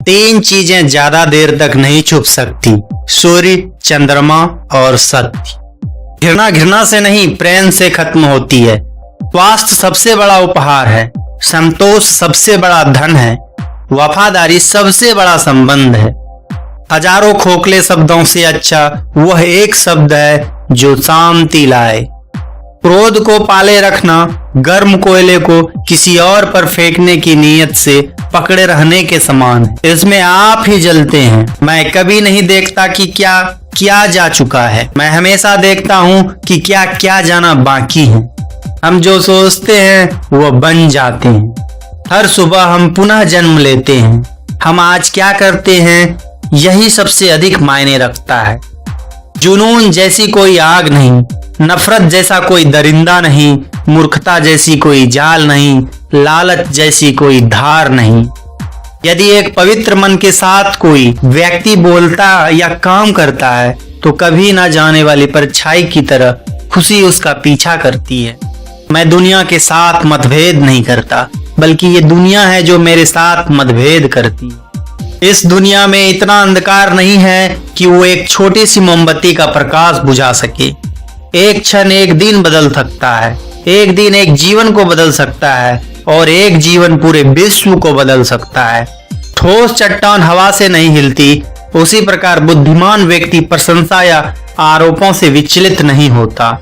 तीन चीजें ज्यादा देर तक नहीं छुप सकती, सूर्य, चंद्रमा और सत्य। घृणा घृणा से नहीं, प्रेम से खत्म होती है। स्वास्थ्य सबसे बड़ा उपहार है, संतोष सबसे बड़ा धन है, वफादारी सबसे बड़ा संबंध है। हजारों खोखले शब्दों से अच्छा वह एक शब्द है जो शांति लाए। क्रोध को पाले रखना गर्म कोयले को किसी और पर फेंकने की नीयत से पकड़े रहने के समान है। इसमें आप ही जलते हैं। मैं कभी नहीं देखता कि क्या क्या जा चुका है, मैं हमेशा देखता हूँ कि क्या क्या जाना बाकी है। हम जो सोचते हैं वो बन जाते हैं। हर सुबह हम पुनः जन्म लेते हैं। हम आज क्या करते हैं यही सबसे अधिक मायने रखता है। जुनून जैसी कोई आग नहीं, नफरत जैसा कोई दरिंदा नहीं, मूर्खता जैसी कोई जाल नहीं, लालच जैसी कोई धार नहीं। यदि एक पवित्र मन के साथ कोई व्यक्ति बोलता या काम करता है तो कभी ना जाने वाली परछाई की तरह खुशी उसका पीछा करती है। मैं दुनिया के साथ मतभेद नहीं करता, बल्कि ये दुनिया है जो मेरे साथ मतभेद करती है। इस दुनिया में इतना अंधकार नहीं है कि वो एक छोटी सी मोमबत्ती का प्रकाश बुझा सके। एक क्षण एक दिन बदल सकता है, एक दिन एक जीवन को बदल सकता है और एक जीवन पूरे विश्व को बदल सकता है। ठोस चट्टान हवा से नहीं हिलती, उसी प्रकार बुद्धिमान व्यक्ति प्रशंसा या आरोपों से विचलित नहीं होता।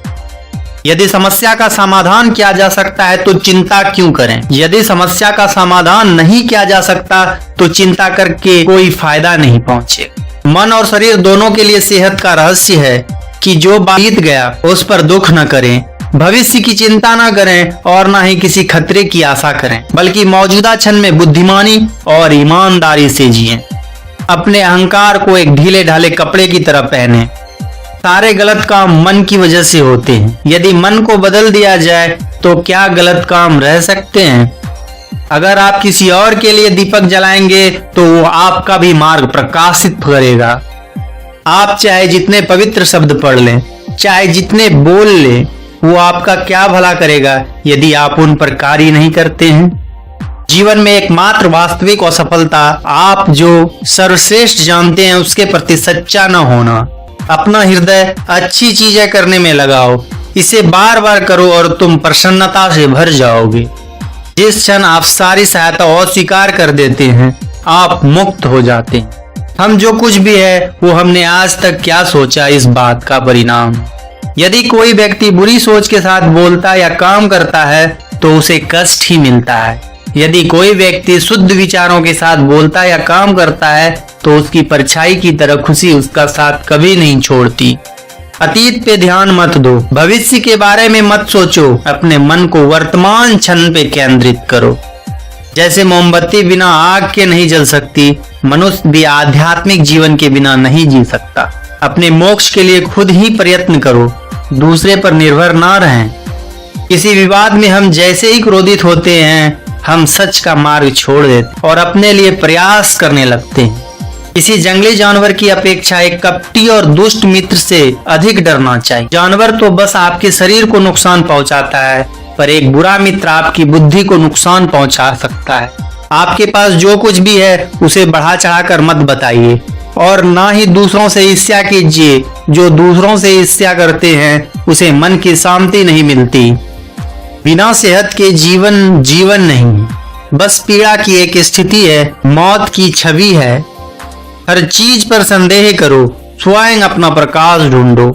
यदि समस्या का समाधान किया जा सकता है तो चिंता क्यों करें? यदि समस्या का समाधान नहीं किया जा सकता तो चिंता करके कोई फायदा नहीं पहुंचे। मन और शरीर दोनों के लिए सेहत का रहस्य है कि जो बीत गया उस पर दुख न करें, भविष्य की चिंता न करें और न ही किसी खतरे की आशा करें, बल्कि मौजूदा क्षण में बुद्धिमानी और ईमानदारी से जिएं। अपने अहंकार को एक ढीले ढाले कपड़े की तरह पहने। सारे गलत काम मन की वजह से होते हैं। यदि मन को बदल दिया जाए तो क्या गलत काम रह सकते हैं? अगर आप किसी और के लिए दीपक जलाएंगे तो वो आपका भी मार्ग प्रकाशित करेगा। आप चाहे जितने पवित्र शब्द पढ़ लें, चाहे जितने बोल लें, वो आपका क्या भला करेगा यदि आप उन पर कार्य नहीं करते हैं। जीवन में एकमात्र वास्तविक असफलता आप जो सर्वश्रेष्ठ जानते हैं उसके प्रति सच्चा न होना। अपना हृदय अच्छी चीजें करने में लगाओ, इसे बार बार करो और तुम प्रसन्नता से भर जाओगे। जिस क्षण आप सारी सहायता अस्वीकार कर देते हैं आप मुक्त हो जाते हैं। हम जो कुछ भी है वो हमने आज तक क्या सोचा इस बात का परिणाम। यदि कोई व्यक्ति बुरी सोच के साथ बोलता या काम करता है तो उसे कष्ट ही मिलता है। यदि कोई व्यक्ति शुद्ध विचारों के साथ बोलता या काम करता है तो उसकी परछाई की तरह खुशी उसका साथ कभी नहीं छोड़ती। अतीत पे ध्यान मत दो, भविष्य के बारे में मत सोचो, अपने मन को वर्तमान क्षण पे केंद्रित करो। जैसे मोमबत्ती बिना आग के नहीं जल सकती, मनुष्य भी आध्यात्मिक जीवन के बिना नहीं जी सकता। अपने मोक्ष के लिए खुद ही प्रयत्न करो, दूसरे पर निर्भर ना रहें। किसी विवाद में हम जैसे ही क्रोधित होते हैं हम सच का मार्ग छोड़ देते और अपने लिए प्रयास करने लगते हैं। किसी जंगली जानवर की अपेक्षा एक कपटी और दुष्ट मित्र से अधिक डरना चाहिए। जानवर तो बस आपके शरीर को नुकसान पहुंचाता है, पर एक बुरा मित्र आपकी बुद्धि को नुकसान पहुंचा सकता है। आपके पास जो कुछ भी है उसे बढ़ा चढ़ाकर मत बताइए और ना ही दूसरों से ईर्ष्या कीजिए। जो दूसरों से ईर्ष्या करते हैं उसे मन की शांति नहीं मिलती। बिना सेहत के जीवन जीवन नहीं, बस पीड़ा की एक स्थिति है, मौत की छवि है। हर चीज पर संदेह करो, स्वयं अपना प्रकाश ढूंढो।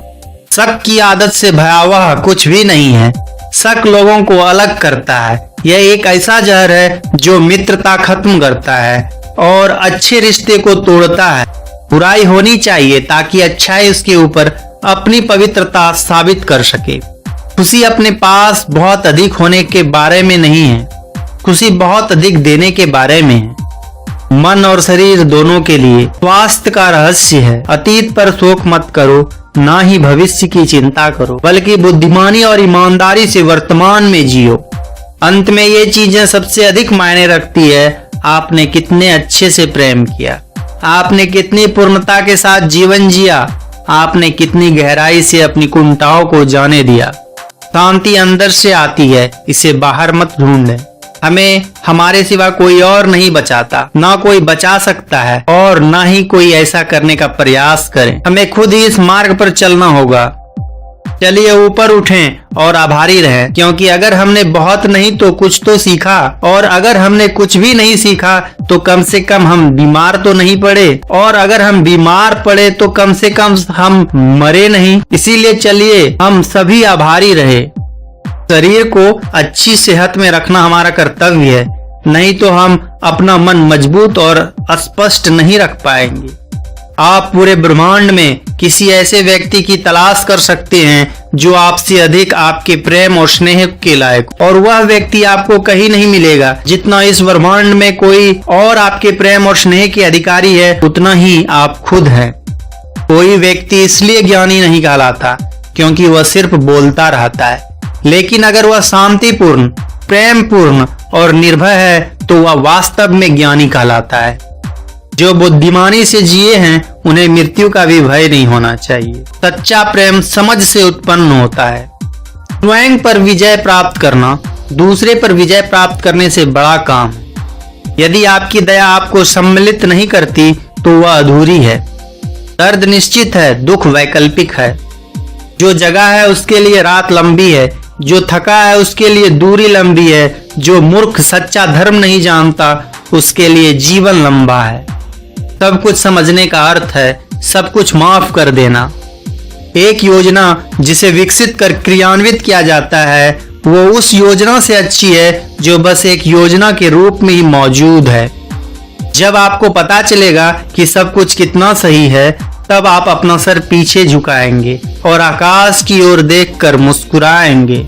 शक की आदत से भयावह कुछ भी नहीं है। शक लोगों को अलग करता है। यह एक ऐसा जहर है जो मित्रता खत्म करता है और अच्छे रिश्ते को तोड़ता है। बुराई होनी चाहिए ताकि अच्छाई उसके ऊपर अपनी पवित्रता साबित कर सके। खुशी अपने पास बहुत अधिक होने के बारे में नहीं है, खुशी बहुत अधिक देने के बारे में है। मन और शरीर दोनों के लिए स्वास्थ्य का रहस्य है। अतीत पर शोक मत करो, ना ही भविष्य की चिंता करो, बल्कि बुद्धिमानी और ईमानदारी से वर्तमान में जियो। अंत में ये चीजें सबसे अधिक मायने रखती है। आपने कितने अच्छे से प्रेम किया, आपने कितनी पूर्णता के साथ जीवन जिया, आपने कितनी गहराई से अपनी कुंठाओं को जाने दिया। शांति अंदर से आती है, इसे बाहर मत ढूंढें। हमें हमारे सिवा कोई और नहीं बचाता, ना कोई बचा सकता है और ना ही कोई ऐसा करने का प्रयास करे। हमें खुद ही इस मार्ग पर चलना होगा। चलिए ऊपर उठें और आभारी रहें, क्योंकि अगर हमने बहुत नहीं तो कुछ तो सीखा, और अगर हमने कुछ भी नहीं सीखा तो कम से कम हम बीमार तो नहीं पड़े, और अगर हम बीमार पड़े तो कम से कम हम मरे नहीं। इसीलिए चलिए हम सभी आभारी रहे। शरीर को अच्छी सेहत में रखना हमारा कर्तव्य है, नहीं तो हम अपना मन मजबूत और स्पष्ट नहीं रख पाएंगे। आप पूरे ब्रह्मांड में किसी ऐसे व्यक्ति की तलाश कर सकते हैं जो आपसे अधिक आपके प्रेम और स्नेह के लायक, और वह व्यक्ति आपको कहीं नहीं मिलेगा। जितना इस ब्रह्मांड में कोई और आपके प्रेम और स्नेह के अधिकारी है, उतना ही आप खुद हैं। कोई व्यक्ति इसलिए ज्ञानी नहीं कहलाता क्योंकि वह सिर्फ बोलता रहता है, लेकिन अगर वह शांतिपूर्ण, प्रेमपूर्ण और निर्भय है तो वह वास्तव में ज्ञानी कहलाता है। जो बुद्धिमानी से जिए हैं उन्हें मृत्यु का भी भय नहीं होना चाहिए। सच्चा प्रेम समझ से उत्पन्न होता है। स्वयं पर विजय प्राप्त करना दूसरे पर विजय प्राप्त करने से बड़ा काम है। यदि आपकी दया आपको सम्मिलित नहीं करती तो वह अधूरी है। दर्द निश्चित है, दुख वैकल्पिक है। जो जगा है उसके लिए रात लंबी है, जो थका है उसके लिए दूरी लंबी है, जो मूर्ख सच्चा धर्म नहीं जानता उसके लिए जीवन लंबा है। सब कुछ समझने का अर्थ है सब कुछ माफ कर देना। एक योजना जिसे विकसित कर क्रियान्वित किया जाता है वो उस योजना से अच्छी है जो बस एक योजना के रूप में ही मौजूद है। जब आपको पता चलेगा कि सब कुछ कितना सही है, तब आप अपना सर पीछे झुकाएंगे और आकाश की ओर देखकर मुस्कुराएंगे।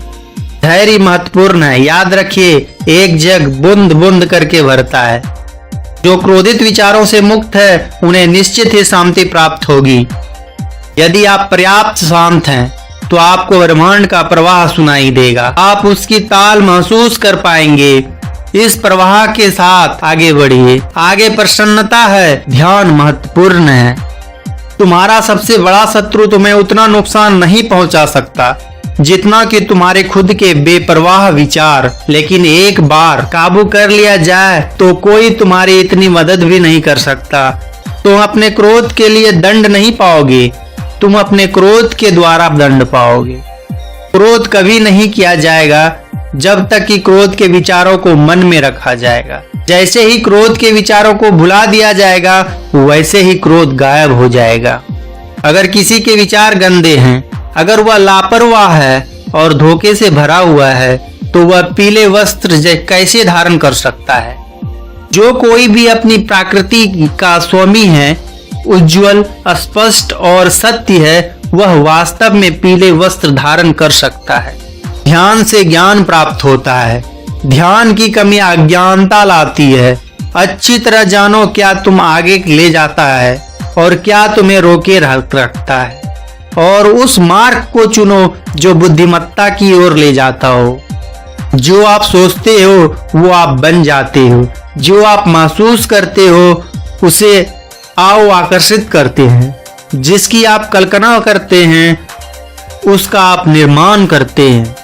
धैर्य महत्वपूर्ण है। याद रखिए, एक जग बूंद बूंद करके भरता है। जो क्रोधित विचारों से मुक्त है उन्हें निश्चित ही शांति प्राप्त होगी। यदि आप पर्याप्त शांत हैं तो आपको ब्रह्मांड का प्रवाह सुनाई देगा। आप उसकी ताल महसूस कर पाएंगे। इस प्रवाह के साथ आगे बढ़िए। आगे प्रसन्नता है, ध्यान महत्वपूर्ण है। तुम्हारा सबसे बड़ा शत्रु तुम्हें उतना नुकसान नहीं पहुंचा सकता जितना कि तुम्हारे खुद के बेपरवाह विचार। लेकिन एक बार काबू कर लिया जाए तो कोई तुम्हारी इतनी मदद भी नहीं कर सकता। तुम अपने क्रोध के लिए दंड नहीं पाओगे, तुम अपने क्रोध के द्वारा दंड पाओगे। क्रोध कभी नहीं किया जाएगा जब तक कि क्रोध के विचारों को मन में रखा जाएगा। जैसे ही क्रोध के विचारों को भुला दिया जाएगा वैसे ही क्रोध गायब हो जाएगा। अगर किसी के विचार गंदे हैं, अगर वह लापरवाह है और धोखे से भरा हुआ है, तो वह पीले वस्त्र कैसे धारण कर सकता है? जो कोई भी अपनी प्रकृति का स्वामी है, उज्जवल, स्पष्ट और सत्य है, वह वास्तव में पीले वस्त्र धारण कर सकता है। ध्यान से ज्ञान प्राप्त होता है। ध्यान की कमी अज्ञानता लाती है। अच्छी तरह जानो क्या तुम आगे ले जाता है और क्या तुम्हें रोके रखता है, और उस मार्ग को चुनो जो बुद्धिमत्ता की ओर ले जाता हो। जो आप सोचते हो वो आप बन जाते हो। जो आप महसूस करते हो उसे आओ आकर्षित करते हैं। जिसकी आप कल्पना करते हैं उसका आप निर्माण करते हैं।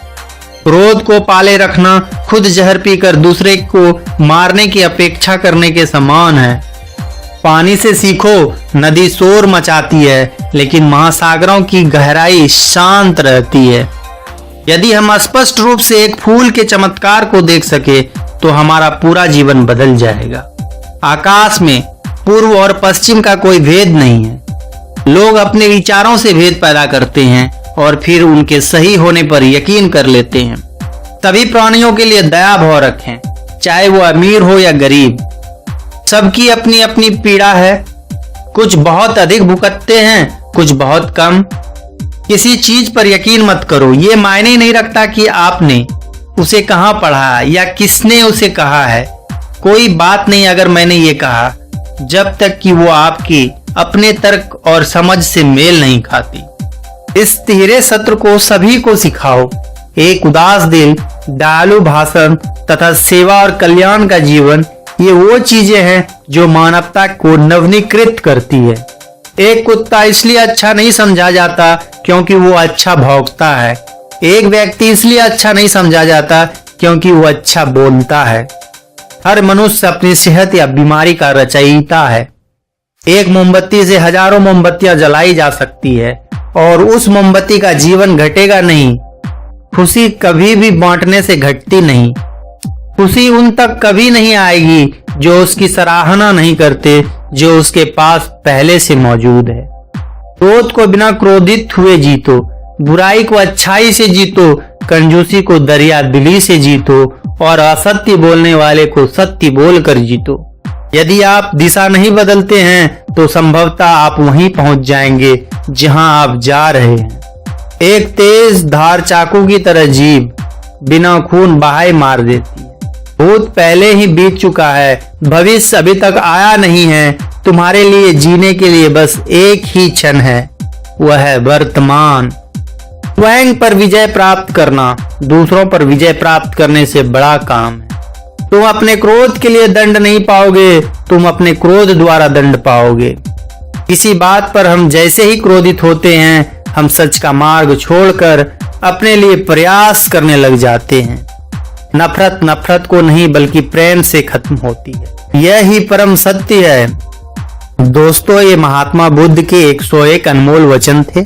क्रोध को पाले रखना खुद जहर पीकर दूसरे को मारने की अपेक्षा करने के समान है। पानी से सीखो, नदी शोर मचाती है लेकिन महासागरों की गहराई शांत रहती है। यदि हम स्पष्ट रूप से एक फूल के चमत्कार को देख सके तो हमारा पूरा जीवन बदल जाएगा। आकाश में पूर्व और पश्चिम का कोई भेद नहीं है। लोग अपने विचारों से भेद पैदा करते हैं और फिर उनके सही होने पर यकीन कर लेते हैं। सभी प्राणियों के लिए दया भाव रखें, चाहे वो अमीर हो या गरीब। सबकी अपनी अपनी पीड़ा है। कुछ बहुत अधिक भुगतते हैं, कुछ बहुत कम। किसी चीज पर यकीन मत करो। ये मायने नहीं रखता कि आपने उसे कहाँ पढ़ा या किसने उसे कहा है। कोई बात नहीं अगर मैंने ये कहा, जब तक कि वो आपकी अपने तर्क और समझ से मेल नहीं खाती। इस तिहरे सत्र को सभी को सिखाओ। एक उदास दिल, दयालु भाषण तथा सेवा और कल्याण का जीवन, ये वो चीजें हैं जो मानवता को नवीनीकृत करती है। एक कुत्ता इसलिए अच्छा नहीं समझा जाता क्योंकि वो अच्छा भौंकता है। एक व्यक्ति इसलिए अच्छा नहीं समझा जाता क्योंकि वो अच्छा बोलता है। हर मनुष्य अपनी सेहत या बीमारी का रचयिता है। एक मोमबत्ती से हजारों मोमबत्तियां जलाई जा सकती है और उस मोमबत्ती का जीवन घटेगा नहीं। खुशी कभी भी बांटने से घटती नहीं। खुशी उन तक कभी नहीं आएगी जो उसकी सराहना नहीं करते, जो उसके पास पहले से मौजूद है। क्रोध को बिना क्रोधित हुए जीतो, बुराई को अच्छाई से जीतो, कंजूसी को दरिया दिली से जीतो और असत्य बोलने वाले को सत्य बोलकर जीतो। यदि आप दिशा नहीं बदलते हैं तो संभवतः आप वहीं पहुंच जाएंगे जहां आप जा रहे हैं। एक तेज धार चाकू की तरह जीभ बिना खून बहाए मार देती है। भूत पहले ही बीत चुका है, भविष्य अभी तक आया नहीं है। तुम्हारे लिए जीने के लिए बस एक ही क्षण है, वह है वर्तमान। स्वयं पर विजय प्राप्त करना दूसरों पर विजय प्राप्त करने से बड़ा काम है। तुम अपने क्रोध के लिए दंड नहीं पाओगे, तुम अपने क्रोध द्वारा दंड पाओगे। किसी बात पर हम जैसे ही क्रोधित होते हैं, हम सच का मार्ग छोड़कर अपने लिए प्रयास करने लग जाते हैं। नफरत नफरत को नहीं बल्कि प्रेम से खत्म होती है। यह ही परम सत्य है। दोस्तों, ये महात्मा बुद्ध के 101 अनमोल वचन थे।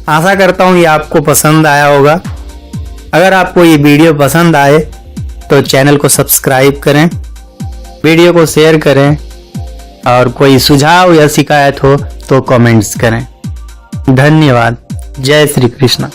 आशा करता हूँ ये आपको पसंद आया होगा। अगर आपको ये वीडियो पसंद आए तो चैनल को सब्सक्राइब करें, वीडियो को शेयर करें और कोई सुझाव या शिकायत हो तो कमेंट्स करें। धन्यवाद। जय श्री कृष्ण।